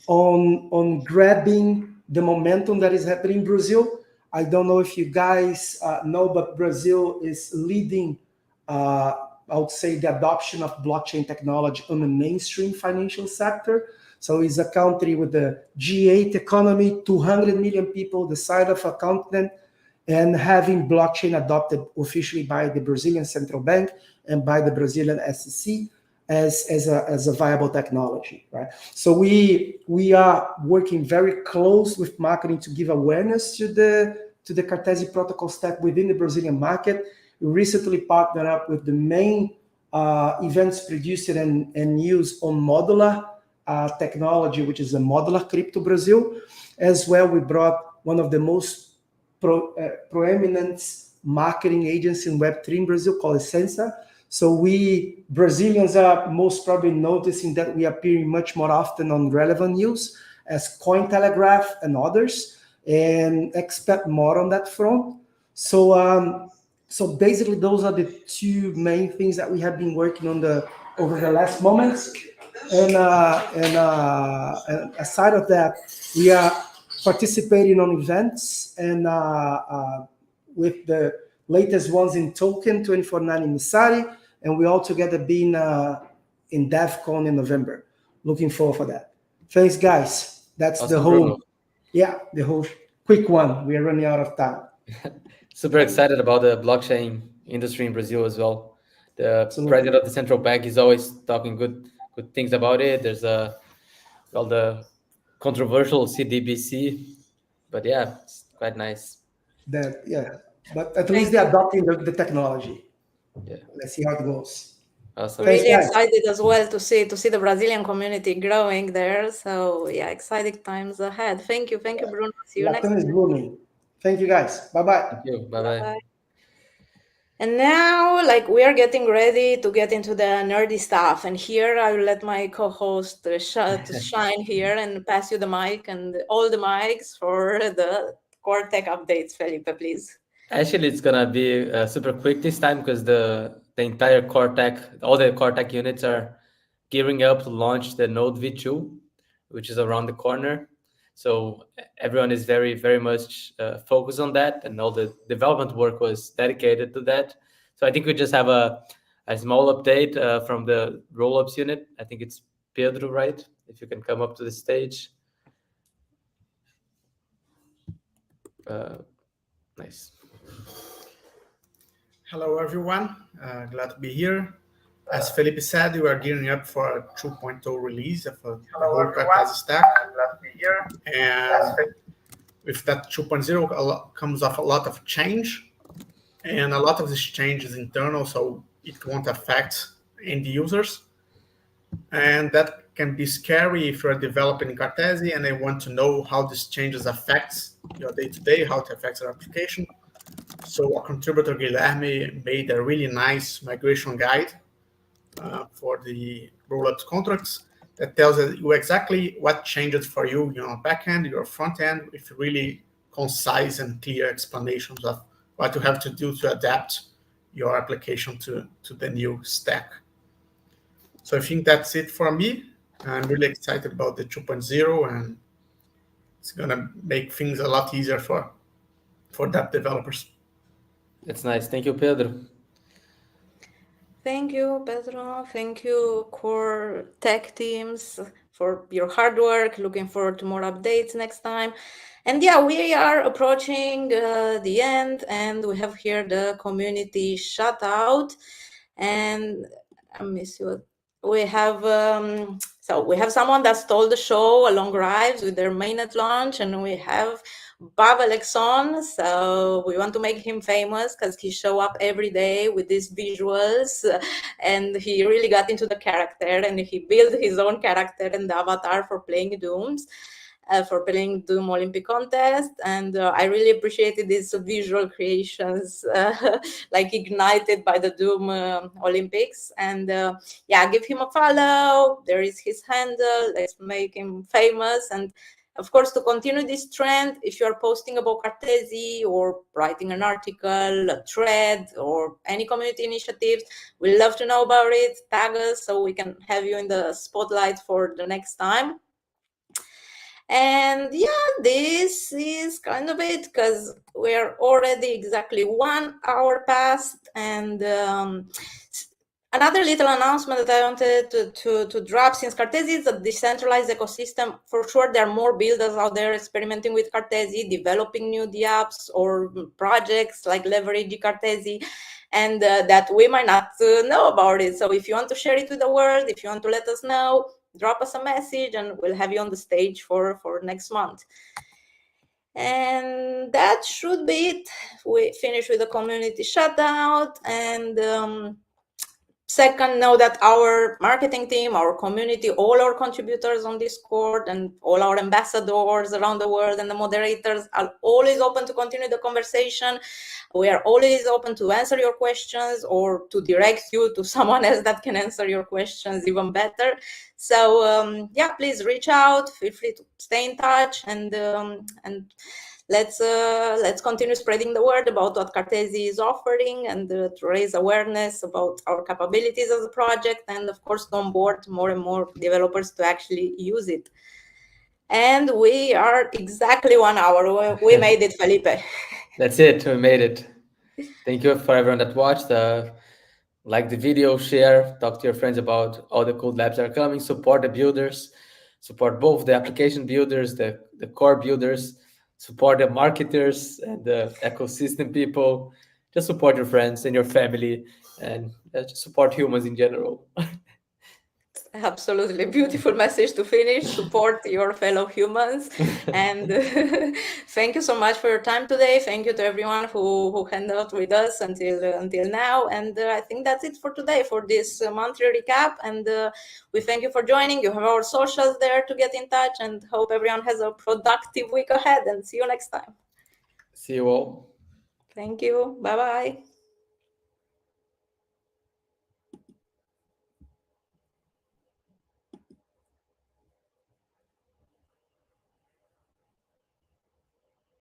on grabbing the momentum that is happening in Brazil. I don't know if you guys know, but Brazil is leading, I would say, the adoption of blockchain technology on the mainstream financial sector. So it's a country with the G8 economy, 200 million people, the size of a continent, and having blockchain adopted officially by the Brazilian Central Bank and by the Brazilian SEC as a viable technology, right? So we are working very close with marketing to give awareness to the Cartesi protocol stack within the Brazilian market. We recently partnered up with the main events producer and used on modular technology, which is a modular crypto Brazil. As well, we brought one of the most proeminent marketing agents in Web3 in Brazil called ItzlS. So we Brazilians are most probably noticing that we appear much more often on relevant news as Cointelegraph and others, and expect more on that front. So basically those are the two main things that we have been working on over the last moments. And aside of that, we are participating on events and with the latest ones in Token 24/9 in Misari, and we all together been in DevCon in November. Looking forward for that. Thanks, guys. That's Awesome, the whole, Bruno. the whole quick one. We are running out of time. Super excited about the blockchain industry in Brazil as well. The Absolutely. president of the central bank is always talking good things about it. There's all the controversial CDBC, but yeah, it's quite nice. But at least they're adopting the technology. Yeah. Let's see how it goes. Awesome. Really excited as well to see the Brazilian community growing there. So yeah, exciting times ahead. Thank you, Bruno. See you next time. Thank you, guys. Bye-bye. Thank you. Bye-bye. And now, we are getting ready to get into the nerdy stuff. And here I will let my co-host to shine here and pass you the mic and all the mics for the core tech updates. Felipe, please. Actually, it's gonna be super quick this time because the entire core tech, all the core tech units are gearing up to launch the Node V2, which is around the corner. So everyone is very, very much focused on that, and all the development work was dedicated to that. So I think we just have a small update from the rollups unit. I think it's Pedro, right? If you can come up to the stage. Nice. Hello, everyone. Glad to be here. As Felipe said, we are gearing up for a 2.0 release of the whole Cartesi stack. Glad to be here. And with that 2.0 comes off a lot of change. And a lot of this change is internal, so it won't affect end users. And that can be scary if you're developing Cartesi and they want to know how these changes affects your day-to-day, how it affects your application. So our contributor Guilherme made a really nice migration guide for the rollups contracts that tells you exactly what changes for you, your backend, your front end, with really concise and clear explanations of what you have to do to adapt your application to the new stack. So I think that's it for me. I'm really excited about the 2.0, and it's going to make things a lot easier for DApp developers. That's nice. Thank you, Pedro. Thank you, Pedro. Thank you, core tech teams, for your hard work. Looking forward to more updates next time. And yeah, we are approaching the end, and we have here the community shout out. And I miss you. we have we have someone that stole the show along Rives with their mainnet launch, and we have Bob Alexon. So we want to make him famous because he show up every day with these visuals, and he really got into the character, and he built his own character and the avatar for playing Dooms. For playing Doom Olympic contest, and I really appreciated these visual creations, like ignited by the Doom Olympics. And yeah, give him a follow. There is his handle. Let's make him famous. And of course, to continue this trend, if you are posting about Cartesi or writing an article, a thread, or any community initiatives, we'd love to know about it. Tag us so we can have you in the spotlight for the next time. And yeah, this is kind of it, because we're already exactly 1 hour past. And another little announcement that I wanted to drop, since Cartesi is a decentralized ecosystem, for sure there are more builders out there experimenting with Cartesi, developing new dApps or projects like Leverage Cartesi, and that we might not know about it. So if you want to share it with the world, if you want to let us know, drop us a message and we'll have you on the stage for next month. And that should be it. We finish with the community shoutout. And second, know that our marketing team, our community, all our contributors on Discord and all our ambassadors around the world and the moderators are always open to continue the conversation. We are always open to answer your questions or to direct you to someone else that can answer your questions even better. So yeah, please reach out, feel free to stay in touch, and let's continue spreading the word about what Cartesi is offering, and to raise awareness about our capabilities as a project, and of course to onboard more and more developers to actually use it. And we are exactly 1 hour. We made it, Felipe. That's it. We made it. Thank you for everyone that watched. Like the video, share, talk to your friends about all the cool labs that are coming. Support the builders. Support both the application builders, the core builders. Support the marketers and the ecosystem people. Just support your friends and your family, and just support humans in general. Absolutely beautiful message to finish. Support your fellow humans. And thank you so much for your time today. Thank you to everyone who hung out with us until now. And I think that's it for today, for this monthly recap. And we thank you for joining. You have our socials there to get in touch, and hope everyone has a productive week ahead, and see you next time. See you all. Thank you. Bye-bye.